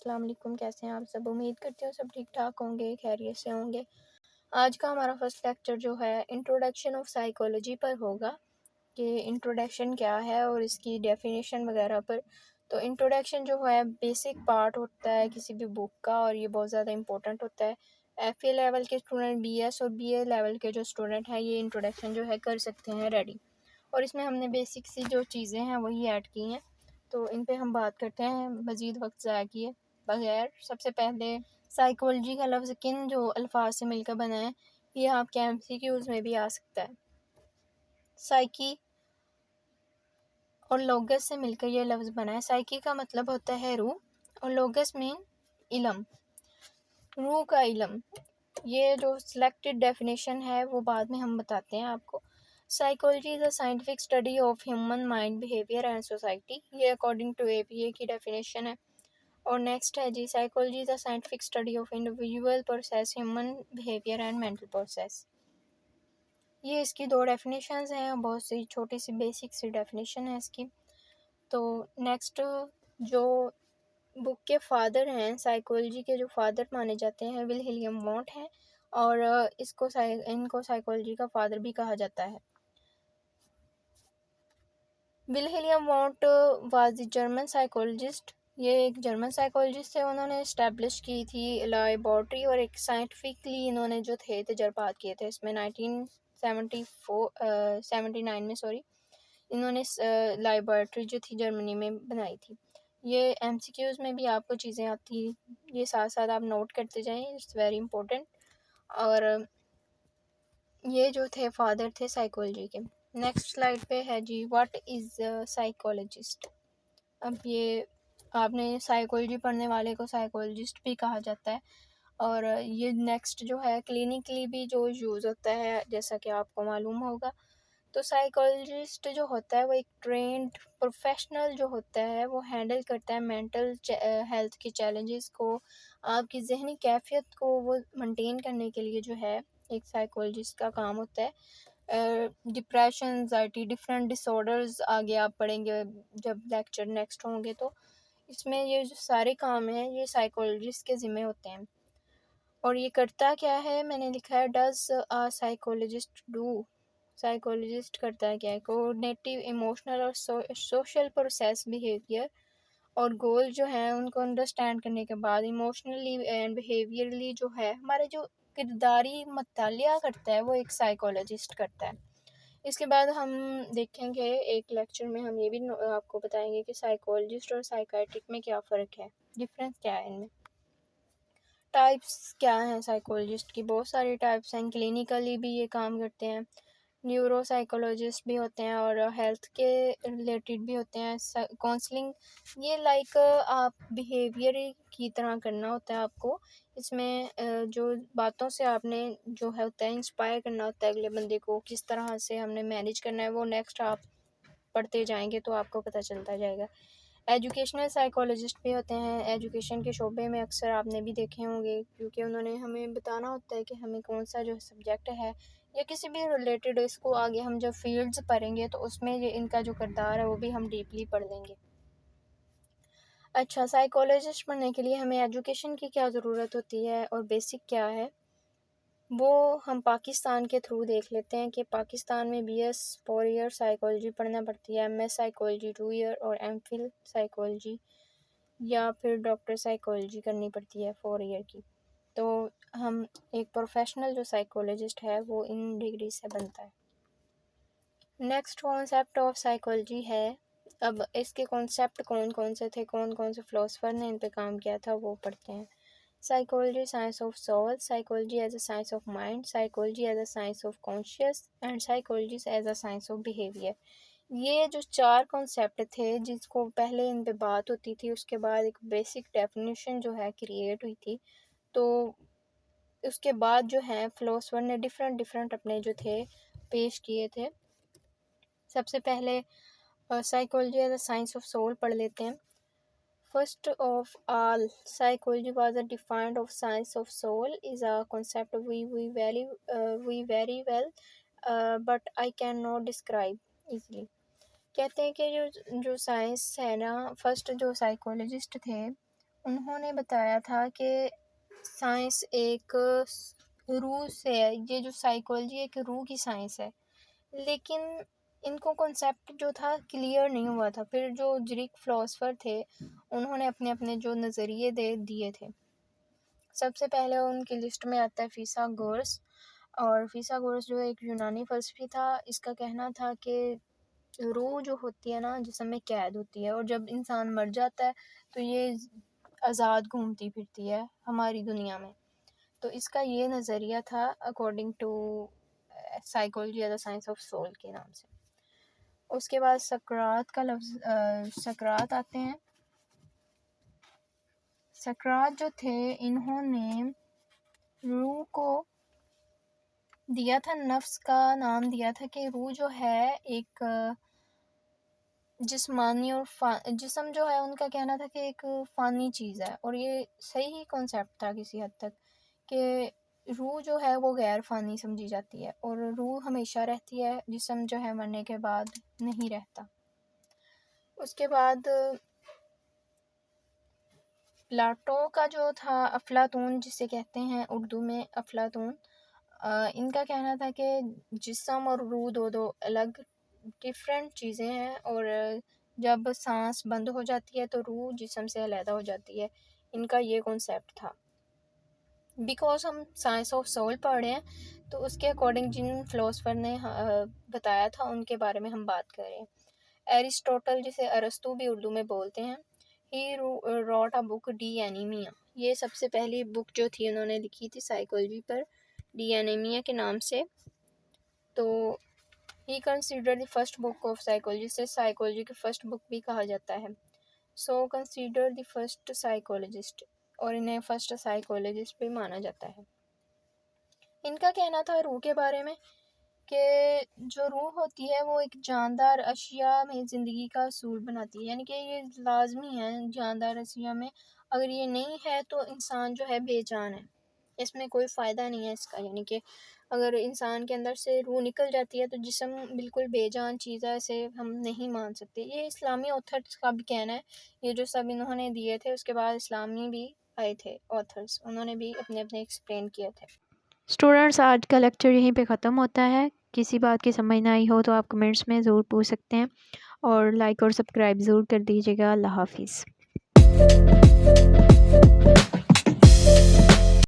अस्सलाम वालेकुम। कैसे हैं आप सब? उम्मीद करती हूँ सब ठीक ठाक होंगे, खैरियत से होंगे। आज का हमारा फर्स्ट लेक्चर जो है इंट्रोडक्शन ऑफ साइकोलॉजी पर होगा कि इंट्रोडक्शन क्या है और इसकी डेफिनेशन वगैरह पर। तो इंट्रोडक्शन जो है बेसिक पार्ट होता है किसी भी बुक का और ये बहुत ज़्यादा इंपॉर्टेंट होता है। FA लेवल के स्टूडेंट, BS और BA लेवल के जो स्टूडेंट हैं ये इंट्रोडक्शन जो है कर सकते हैं रेडी। और इसमें हमने बेसिक सी जो चीज़ें हैं वही ऐड की हैं, तो इन पे हम बात करते हैं मज़ीद वक्त ज़ाया किए बगैर। सबसे पहले साइकोलॉजी का लफ्ज़ किन जो अल्फाज से मिलकर बना है, ये आपके MCQs में भी आ सकता है। साइकी और लोगस से मिलकर ये लफ्ज़ बना है। साइकी का मतलब होता है रूह और लोगस मीन इल्म, रूह का इल्म। ये जो सिलेक्टेड डेफिनेशन है वो बाद में हम बताते हैं आपको। Psychology is a scientific study of human mind, behaviour and society, ये अकॉर्डिंग टू APA की डेफिनेशन है। और नेक्स्ट है जी, psychology is a scientific study of individual process, human behaviour and mental process. ये इसकी दो डेफिनेशंस हैं, बहुत सी छोटी सी बेसिक सी डेफिनेशन है इसकी। तो नेक्स्ट जो बुक के फादर हैं, साइकोलॉजी के जो फादर माने जाते हैं, विल्हेल्म वॉन्ट हैं और इनको साइकोलॉजी का फादर भी कहा जाता है। Wilhelm want was the German psychologist, ये एक जर्मन साइकोलॉजिस्ट थे। उन्होंने इस्टेब्लिश की थी लैबोरेटरी और एक साइंटिफिकली इन्होंने जो थे तजर्बात किए थे इसमें 1979 में इन्होंने लैबोरेटरी जो थी जर्मनी में बनाई थी। ये MCQs में भी आपको चीज़ें आती, ये साथ साथ आप नोट करते जाएं, इट्स वेरी इंपॉर्टेंट। और ये जो थे फादर थे साइकोलॉजी के। नेक्स्ट स्लाइड पे है जी, व्हाट इज़ साइकोलॉजिस्ट। अब ये आपने साइकोलॉजी पढ़ने वाले को साइकोलॉजिस्ट भी कहा जाता है। और ये नेक्स्ट जो है क्लिनिकली भी जो यूज़ होता है, जैसा कि आपको मालूम होगा। तो साइकोलॉजिस्ट जो होता है वो एक ट्रेंड प्रोफेशनल जो होता है वो हैंडल करता है मेंटल हेल्थ के चैलेंजेस को, आपकी जहनी कैफियत को वो मेंटेन करने के लिए जो है एक साइकोलॉजिस्ट का काम होता है। डिप्रेशन, एंजाइटी, डिफरेंट डिसऑर्डर्स आगे आप पढ़ेंगे जब लेक्चर नेक्स्ट होंगे। तो इसमें ये जो सारे काम हैं ये साइकोलॉजिस्ट के ज़िम्मे होते हैं। और ये करता क्या है, मैंने लिखा है does a psychologist do. Psychologist करता है क्या है, कोऑर्डिनेटिव, इमोशनल और सोशल प्रोसेस बिहेवियर और गोल जो हैं उनको अंडरस्टैंड करने के बाद इमोशनली एंड बिहेवियरली जो है हमारे जो किरदारी मुतालिया करता है वो एक साइकोलॉजिस्ट करता है। इसके बाद हम देखेंगे एक लेक्चर में, हम ये भी आपको बताएंगे कि साइकोलॉजिस्ट और साइकाइट्रिक में क्या फ़र्क है, डिफरेंस क्या है इनमें। टाइप्स क्या हैं साइकोलॉजिस्ट की, बहुत सारी टाइप्स हैं। क्लिनिकली भी ये काम करते हैं, न्यूरो साइकोलॉजिस्ट भी होते हैं और हेल्थ के रिलेटेड भी होते हैं। काउंसलिंग, ये लाइक आप बिहेवियर की तरह करना होता है आपको। इसमें जो बातों से आपने जो है होता है इंस्पायर करना होता है अगले बंदे को, किस तरह से हमने मैनेज करना है वो नेक्स्ट आप पढ़ते जाएंगे तो आपको पता चलता जाएगा। एजुकेशनल साइकोलॉजिस्ट भी होते हैं, एजुकेशन के शोबे में अक्सर आपने भी देखे होंगे, क्योंकि उन्होंने हमें बताना होता है कि हमें कौन सा जो सब्जेक्ट है या किसी भी रिलेटेड, इसको आगे हम जब फील्ड्स पढ़ेंगे तो उसमें ये इनका जो किरदार है वो भी हम डीपली पढ़ लेंगे। अच्छा, साइकोलॉजिस्ट बनने के लिए हमें एजुकेशन की क्या ज़रूरत होती है और बेसिक क्या है वो हम पाकिस्तान के थ्रू देख लेते हैं कि पाकिस्तान में BS 4 ईयर साइकोलॉजी पढ़ना पड़ती है, MS साइकोलॉजी 2 ईयर और MPhil साइकोलॉजी या फिर डॉक्टर साइकोलॉजी करनी पड़ती है 4 ईयर की। तो हम एक प्रोफेशनल जो साइकोलॉजिस्ट है वो इन डिग्री से बनता है। नेक्स्ट कॉन्सेप्ट ऑफ साइकोलॉजी है, अब इसके कॉन्सेप्ट कौन कौन से थे, कौन कौन से फ़िलोसफर ने इन पे काम किया था वो पढ़ते हैं। Psychology science of soul, psychology as a science of mind, psychology as a science of conscious and psychology as a science of behaviour. ये जो चार कॉन्सेप्ट थे जिसको पहले इन पे बात होती थी, उसके बाद एक बेसिक डेफिनेशन जो है क्रिएट हुई थी। तो उसके बाद जो है फ़िलोसफर ने डिफरेंट डिफरेंट अपने जो थे पेश किए थे। सबसे पहले psychology as a science of soul पढ़ लेते हैं। First of all, psychology was a defined of science of soul is a concept we very well, but I cannot describe easily. कहते हैं कि जो जो साइंस है ना, फर्स्ट जो साइकोलॉजिस्ट थे उन्होंने बताया था कि साइंस एक रूह से है, ये जो साइकोलॉजी एक रूह की साइंस है, लेकिन इनको कॉन्सेप्ट जो था क्लियर नहीं हुआ था। फिर जो ग्रीक फ़िलासफ़र थे उन्होंने अपने अपने जो नज़रिए दे दिए थे। सबसे पहले उनकी लिस्ट में आता है फिसागोरस, और फिसागोरस जो एक यूनानी फ़लसफ़ी था। इसका कहना था कि रूह जो होती है ना, जिस्म में कैद होती है, और जब इंसान मर जाता है तो ये आज़ाद घूमती फिरती है हमारी दुनिया में। तो इसका ये नज़रिया था अकॉर्डिंग टू साइकोलॉजी या द साइंस ऑफ सोल के नाम से। उसके बाद सकरात का लफ्ज़ सकरात आते हैं। सकरात जो थे इन्होंने रूह को दिया था, नफ्स का नाम दिया था कि रूह जो है एक जिस्मानी और जिस्म जो है, उनका कहना था कि एक फ़ानी चीज़ है, और ये सही ही कॉन्सेप्ट था किसी हद तक कि रूह जो है वो गैर फ़ानी समझी जाती है और रूह हमेशा रहती है, जिस्म जो है मरने के बाद नहीं रहता। उसके बाद प्लाटो का जो था अफलातून जिसे कहते हैं उर्दू में अफलातून, इनका कहना था कि जिस्म और रूह दो दो अलग डिफरेंट चीज़ें हैं, और जब सांस बंद हो जाती है तो रूह जिस्म से अलहदा हो जाती है। इनका ये कॉन्सेप्ट था। बिकॉज हम साइंस ऑफ सोल पढ़ रहे हैं तो उसके अकॉर्डिंग जिन फ़िलासफ़र ने बताया था उनके बारे में हम बात कर रहे हैं। एरिस्टोटल, जिसे अरस्तू भी उर्दू में बोलते हैं, he wrote a book De Anima. ये सबसे पहली बुक जो थी उन्होंने लिखी थी साइकोलॉजी पर, डी एनीमिया के नाम से। तो he consider the first book of psychology, से साइकोलॉजी की फर्स्ट बुक भी कहा जाता है। So consider the first psychologist, और इन्हें फर्स्ट साइकोलॉजिस्ट भी माना जाता है। इनका कहना था रूह के बारे में कि जो रूह होती है वो एक जानदार अशिया में ज़िंदगी का असूल बनाती है, यानी कि ये लाजमी है जानदार अशिया में। अगर ये नहीं है तो इंसान जो है बेजान है, इसमें कोई फ़ायदा नहीं है इसका। यानी कि अगर इंसान के अंदर से रूह निकल जाती है तो जिस्म बिल्कुल बेजान चीज़ है, इसे हम नहीं मान सकते। ये इस्लामी ऑथर्स का भी कहना है। ये जो सब इन्होंने दिए थे उसके बाद इस्लामी भी आए थे ऑथर्स, उन्होंने भी अपने अपने एक्सप्लेन किए थे। स्टूडेंट्स, आज का लेक्चर यहीं पे ख़त्म होता है। किसी बात की समझ ना आई हो तो आप कमेंट्स में ज़रूर पूछ सकते हैं, और लाइक और सब्सक्राइब ज़रूर कर दीजिएगा। अल्लाह हाफिज़।